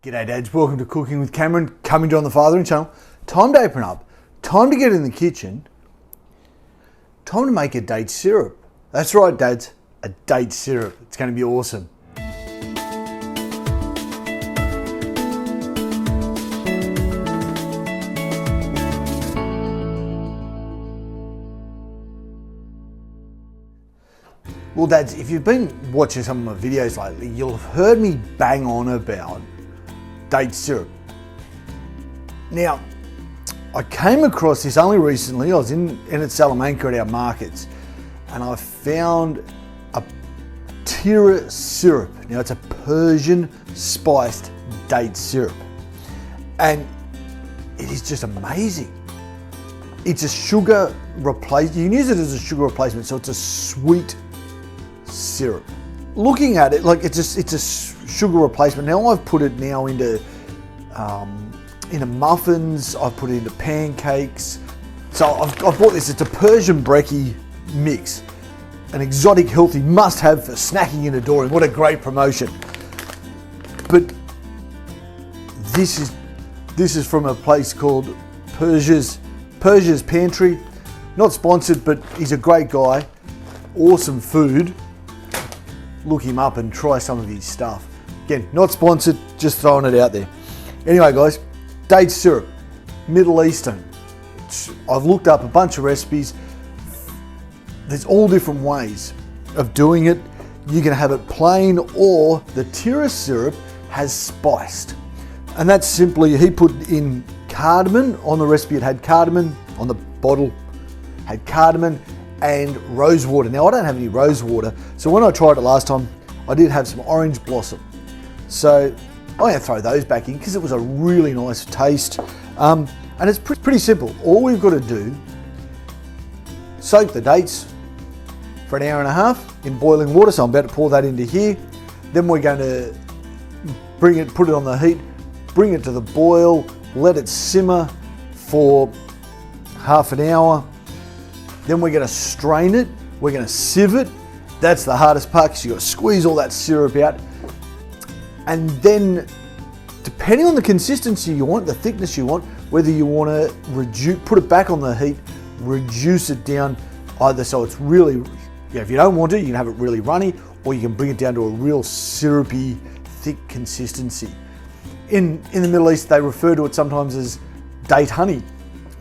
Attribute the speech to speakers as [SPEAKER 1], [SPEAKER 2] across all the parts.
[SPEAKER 1] G'day dads, welcome to Cooking with Cameron, coming to on the Fathering channel. Time to open up, time to get in the kitchen, time to make a date syrup. That's right dads, a date syrup. It's going to be awesome. Well dads, if you've been watching some of my videos lately, you'll have heard me bang on about date syrup. Now, I came across this only recently. I was in at Salamanca at our markets and I found a Tira syrup. Now it's a Persian spiced date syrup and it is just amazing. It's a sugar replacement. You can use it as a sugar replacement, so it's a sweet syrup. Looking at it, like it's a sugar replacement. Now I've put it now into muffins. I've put it into pancakes. So I've bought this. It's a Persian brekkie mix, an exotic, healthy must-have for snacking in Adoring. What a great promotion! But this is from a place called Persia's Pantry. Not sponsored, but he's a great guy. Awesome food. Look him up and try some of his stuff. Again, not sponsored, just throwing it out there. Anyway guys, date syrup, Middle Eastern. I've looked up a bunch of recipes. There's all different ways of doing it. You can have it plain, or the Tira syrup has spiced. And that's simply, he put in cardamom. On the recipe it had cardamom, on the bottle had cardamom and rose water. Now I don't have any rose water, so when I tried it last time, I did have some orange blossom. So I'm going to throw those back in because it was a really nice taste. And it's pretty simple. All we've got to do, soak the dates for an hour and a half in boiling water. So I'm about to pour that into here. Then we're going to put it on the heat, bring it to the boil, let it simmer for half an hour. Then we're going to strain it, we're going to sieve it. That's the hardest part because you've got to squeeze all that syrup out. And then, depending on the consistency you want, the thickness you want, whether you want to put it back on the heat, reduce it down either so it's really, if you don't want it, you can have it really runny, or you can bring it down to a real syrupy, thick consistency. In the Middle East, they refer to it sometimes as date honey.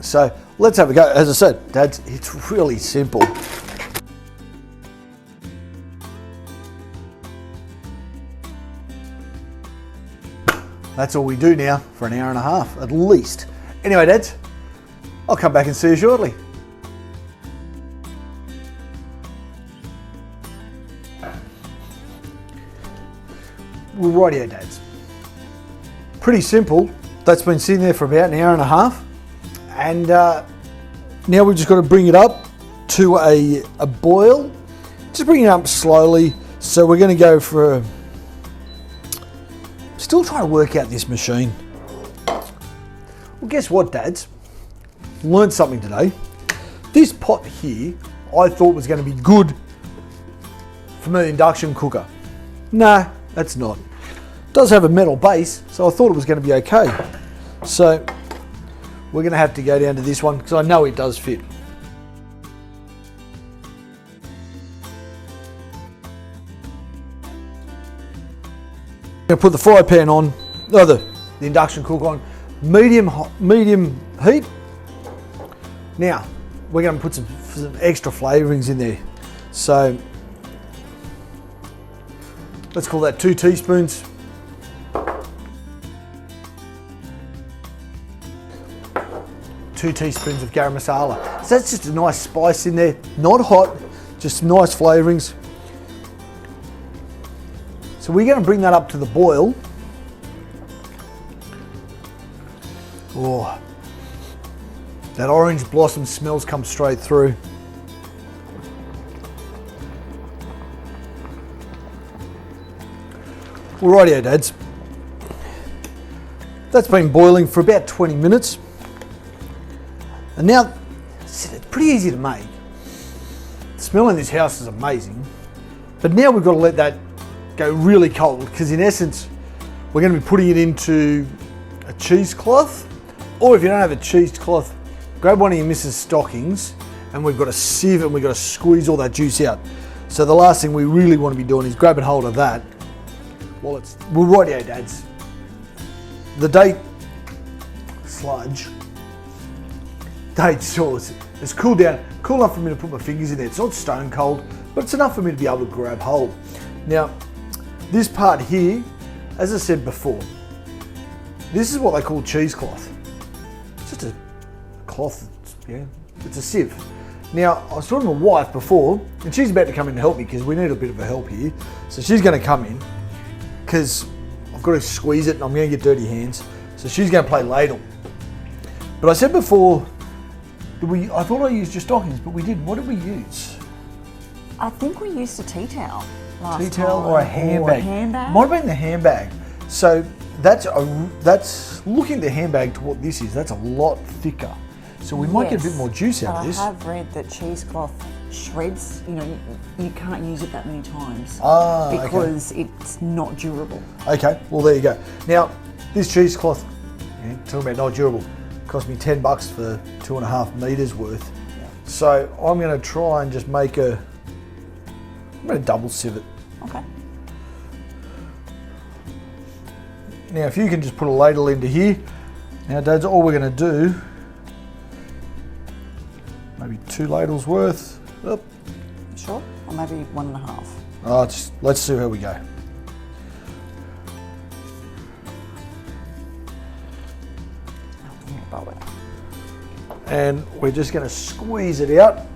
[SPEAKER 1] So let's have a go. As I said, dads, it's really simple. That's all we do now for an hour and a half, at least. Anyway, dads, I'll come back and see you shortly. Well, rightio, dads. Pretty simple. That's been sitting there for about an hour and a half. And now we've just got to bring it up to a boil. Just bring it up slowly. So we're going to go for still trying to work out this machine. Well, guess what, dads? Learned something today. This pot here, I thought was going to be good for my induction cooker. Nah, that's not. It does have a metal base, so I thought it was going to be okay. So we're going to have to go down to this one because I know it does fit. I'm going to put the fry pan on, the induction cooker on, medium heat. Now, we're going to put some extra flavourings in there. So, let's call that 2 teaspoons. Two teaspoons of garam masala. So that's just a nice spice in there. Not hot, just some nice flavourings. So we're going to bring that up to the boil. Oh, that orange blossom smells come straight through. Rightio, dads. That's been boiling for about 20 minutes. And now, it's pretty easy to make. The smell in this house is amazing. But now we've got to let that go really cold, because in essence, we're going to be putting it into a cheesecloth, or if you don't have a cheesecloth, grab one of your Mrs. Stockings, and we've got a sieve and we've got to squeeze all that juice out. So the last thing we really want to be doing is grabbing hold of that while it's, well, rightio dads. The date sludge, date sauce, it's cooled down, cool enough for me to put my fingers in there. It's not stone cold, but it's enough for me to be able to grab hold. Now, this part here, as I said before, this is what they call cheesecloth. It's just a cloth, yeah, it's a sieve. Now, I was talking to my wife before, and she's about to come in to help me because we need a bit of a help here. So she's going to come in because I've got to squeeze it and I'm going to get dirty hands. So she's going to play ladle. But I said before, I thought I used your stockings, but we didn't. What did we use?
[SPEAKER 2] I think we used a tea towel last
[SPEAKER 1] Tea towel
[SPEAKER 2] time.
[SPEAKER 1] or a handbag? Might have been the handbag. So that's looking at the handbag to what this is, that's a lot thicker. So we might get a bit more juice out of this.
[SPEAKER 2] I have read that cheesecloth shreds, you can't use it that many times because it's not durable.
[SPEAKER 1] Okay, well there you go. Now, this cheesecloth, talking about not durable, cost me $10 for 2.5 meters worth.
[SPEAKER 2] Yeah.
[SPEAKER 1] So I'm going to try and just I'm going to double sieve it.
[SPEAKER 2] Okay.
[SPEAKER 1] Now, if you can just put a ladle into here. Now, Dads, all we're going to do, maybe 2 ladles worth. Up.
[SPEAKER 2] Sure, or maybe 1.5.
[SPEAKER 1] Let's see how we go. And we're just going to squeeze it out.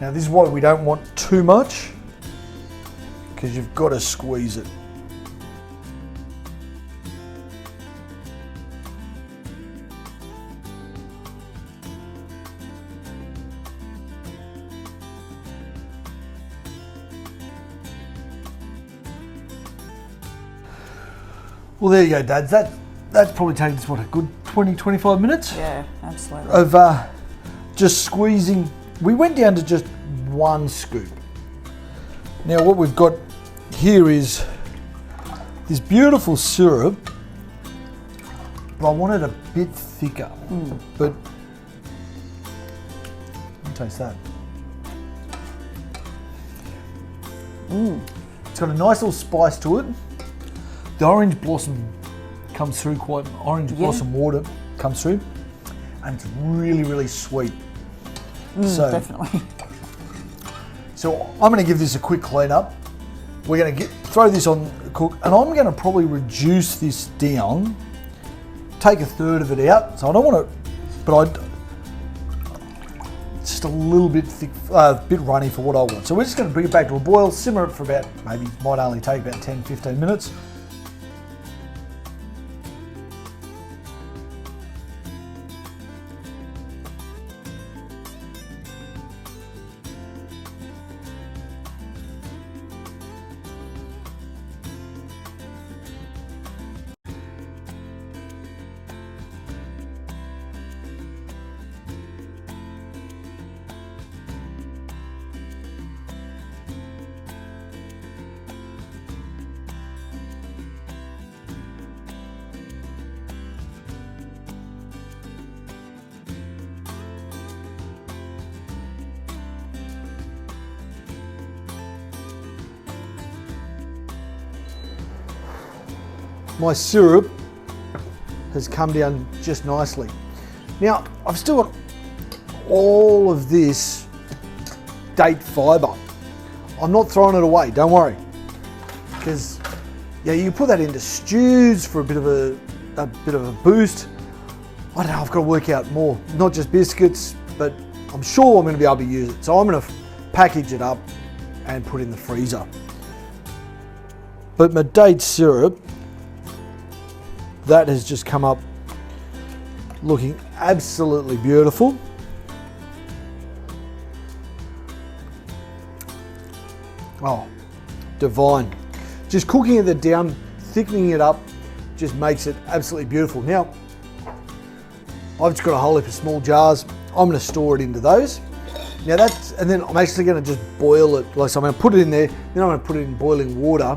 [SPEAKER 1] Now, this is why we don't want too much, because you've got to squeeze it. Well, there you go, Dads. That's probably taken us, a good 20, 25 minutes?
[SPEAKER 2] Yeah, absolutely.
[SPEAKER 1] Of just squeezing. We went down to just 1 scoop. Now, what we've got here is this beautiful syrup, but I want it a bit thicker. But, let me taste that. It's got a nice little spice to it. The orange blossom comes through blossom water comes through, and it's really, really sweet.
[SPEAKER 2] Definitely.
[SPEAKER 1] So I'm going to give this a quick clean up. We're going to throw this on the cook, and I'm going to probably reduce this down, take 1/3 of it out. So I don't want to, but it's just a little bit thick, a bit runny for what I want. So we're just going to bring it back to a boil, simmer it for about, might only take about 10, 15 minutes. My syrup has come down just nicely. Now, I've still got all of this date fibre. I'm not throwing it away, don't worry. Because, you put that into stews for a bit of a boost. I don't know, I've got to work out more. Not just biscuits, but I'm sure I'm going to be able to use it. So I'm going to package it up and put it in the freezer. But my date syrup, that has just come up looking absolutely beautiful. Oh, divine. Just cooking it down, thickening it up, just makes it absolutely beautiful. Now, I've just got a whole heap of small jars. I'm going to store it into those. Now and then I'm actually going to just boil it. So I'm going to put it in there, then I'm going to put it in boiling water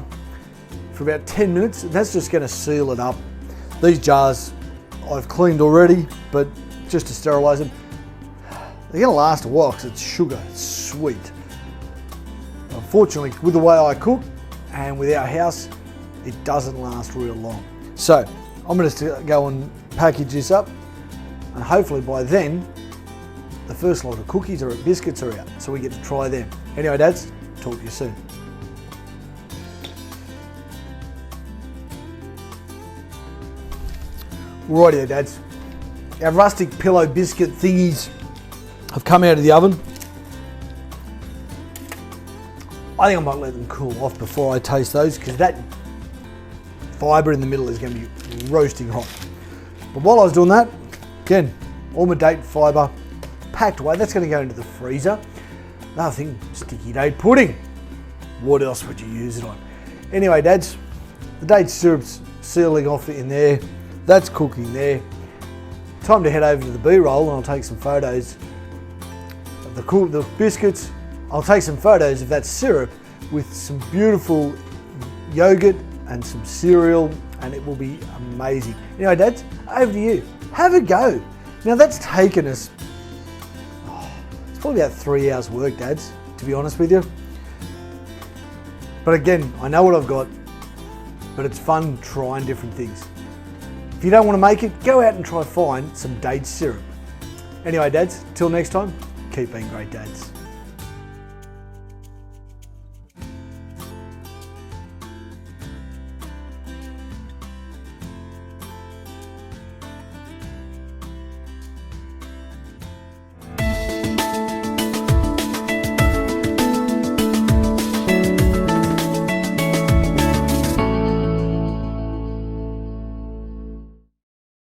[SPEAKER 1] for about 10 minutes. That's just going to seal it up. These jars I've cleaned already, but just to sterilise them. They're going to last a while because it's sugar, it's sweet. Unfortunately, with the way I cook and with our house, it doesn't last real long. So I'm going to go and package this up, and hopefully by then the first lot of cookies or biscuits are out, so we get to try them. Anyway, Dads, talk to you soon. Rightio, Dads. Our rustic pillow biscuit thingies have come out of the oven. I think I might let them cool off before I taste those, because that fibre in the middle is going to be roasting hot. But while I was doing that, again, all my date fibre packed away. That's going to go into the freezer. Another thing, sticky date pudding. What else would you use it on? Anyway, Dads, the date syrup's sealing off in there. That's cooking there. Time to head over to the B-roll, and I'll take some photos of the biscuits. I'll take some photos of that syrup with some beautiful yogurt and some cereal, and it will be amazing. Anyway, Dads, over to you. Have a go. Now that's taken us, it's probably about 3 hours work, Dads, to be honest with you. But again, I know what I've got, but it's fun trying different things. If you don't want to make it, go out and try find some date syrup. Anyway, Dads, till next time, keep being great dads.